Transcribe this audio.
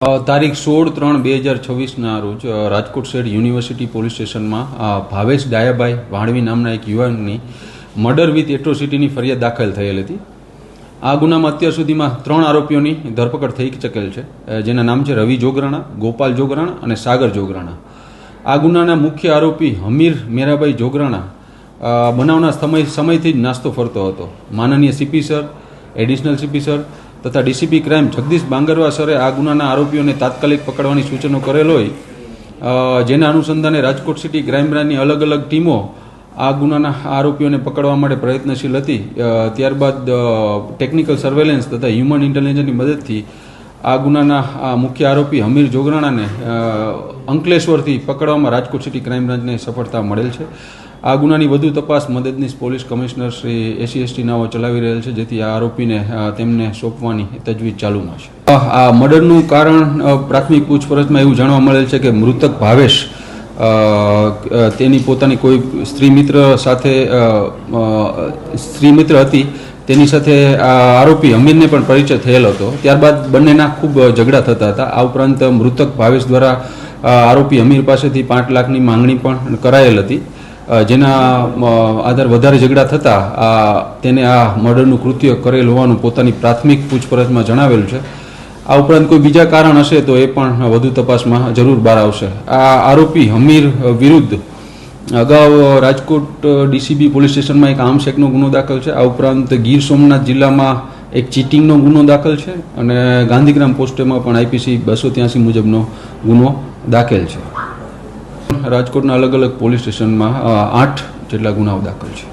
તારીખ 16/3/2026ના રોજ રાજકોટ શહેર યુનિવર્સિટી પોલીસ સ્ટેશનમાં ભાવેશ ડાયાભાઈ વાણવી નામના એક યુવાનની મર્ડર વિથ એટ્રોસિટીની ફરિયાદ દાખલ થયેલ હતી. આ ગુનામાં અત્યાર સુધીમાં 3 આરોપીઓની ધરપકડ થઈ ચૂકેલ છે, જેના નામ છે રવિ જોગરાણા, ગોપાલ જોગરાણા અને સાગર જોગરાણા. આ ગુનાના મુખ્ય આરોપી હમીર મેરાભાઈ જોગરાણા બનાવના સમયથી જ નાસ્તો ફરતો હતો. માનનીય CP sir, additional CP sir તથા ડીસીપી ક્રાઇમ જગદીશ બાંગરવા સરે આ ગુનાના આરોપીઓને તાત્કાલિક પકડવાની સૂચનો કરેલ હોય, જેના અનુસંધાને રાજકોટ સિટી ક્રાઇમ બ્રાન્ચની અલગ અલગ ટીમો આ ગુનાના આરોપીઓને પકડવા માટે પ્રયત્નશીલ હતી. ત્યારબાદ ટેકનિકલ સર્વેલન્સ તથા હ્યુમન ઇન્ટેલિજન્સની મદદથી આ ગુનાના મુખ્ય આરોપી હમીર જોગરાણાને અંકલેશ્વરથી પકડવામાં રાજકોટ સિટી ક્રાઇમ બ્રાન્ચને સફળતા મળેલ છે. આ ગુનાની વધુ તપાસ મદદનીશ પોલીસ કમિશનર શ્રી SC/ST નાઓ ચલાવી રહેલ છે, જેથી આ આરોપીને તેમને સોંપવાની તજવીજ ચાલુમાં છે. આ મર્ડરનું કારણ પ્રાથમિક પૂછપરછમાં એવું જાણવા મળેલ છે કે મૃતક ભાવેશ તેની પોતાની કોઈ સ્ત્રી મિત્ર હતી, તેની સાથે આ આરોપી હમીરને પણ પરિચય થયેલ હતો. ત્યારબાદ બંનેના ખૂબ ઝઘડા થતા હતા. આ ઉપરાંત મૃતક ભાવેશ દ્વારા આરોપી હમીર પાસેથી 5 લાખની માંગણી પણ કરાયેલ હતી, જેના આધાર વધારે ઝઘડા થતાં તેને આ મર્ડરનું કૃત્ય કરેલ હોવાનું પોતાની પ્રાથમિક પૂછપરછમાં જણાવેલું છે. આ ઉપરાંત કોઈ બીજા કારણ હશે તો એ પણ વધુ તપાસમાં જરૂર બહાર આવશે. આ આરોપી હમીર વિરુદ્ધ અગાઉ રાજકોટ DCB પોલીસ સ્ટેશનમાં એક આર્મ્સ એક્ટનો ગુનો દાખલ છે. આ ઉપરાંત ગીર સોમનાથ જિલ્લામાં એક ચીટિંગનો ગુનો દાખલ છે અને ગાંધીગ્રામ પોસ્ટેમાં પણ IPC 283 મુજબનો ગુનો દાખલ છે. રાજકોટના અલગ અલગ પોલીસ સ્ટેશનમાં 8 જેટલા ગુનાઓ દાખલ છે.